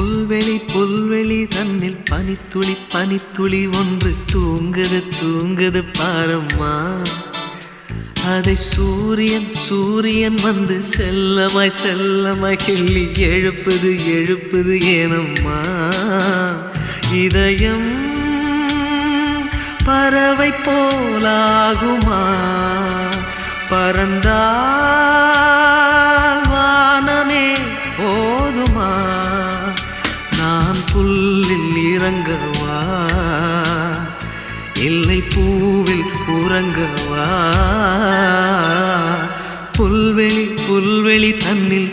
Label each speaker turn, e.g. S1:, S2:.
S1: புல்வெளி புல்வெளி தன்னில் பனித்துளி பனித்துளி ஒன்று தூங்குது தூங்குது பாரம்மா. அதை சூரியன் சூரியன் வந்து செல்லமாய் செல்லமாய் கிள்ளி எழுப்புது எழுப்புது ஏனம்மா. இதயம் பறவை போலாகுமா, பறந்தால் வானமே போதுமா. நான் புல்லில் இறங்கவா இல்லை பூவில் உறங்கவா. புல்வெளி புல்வெளி தன்னில்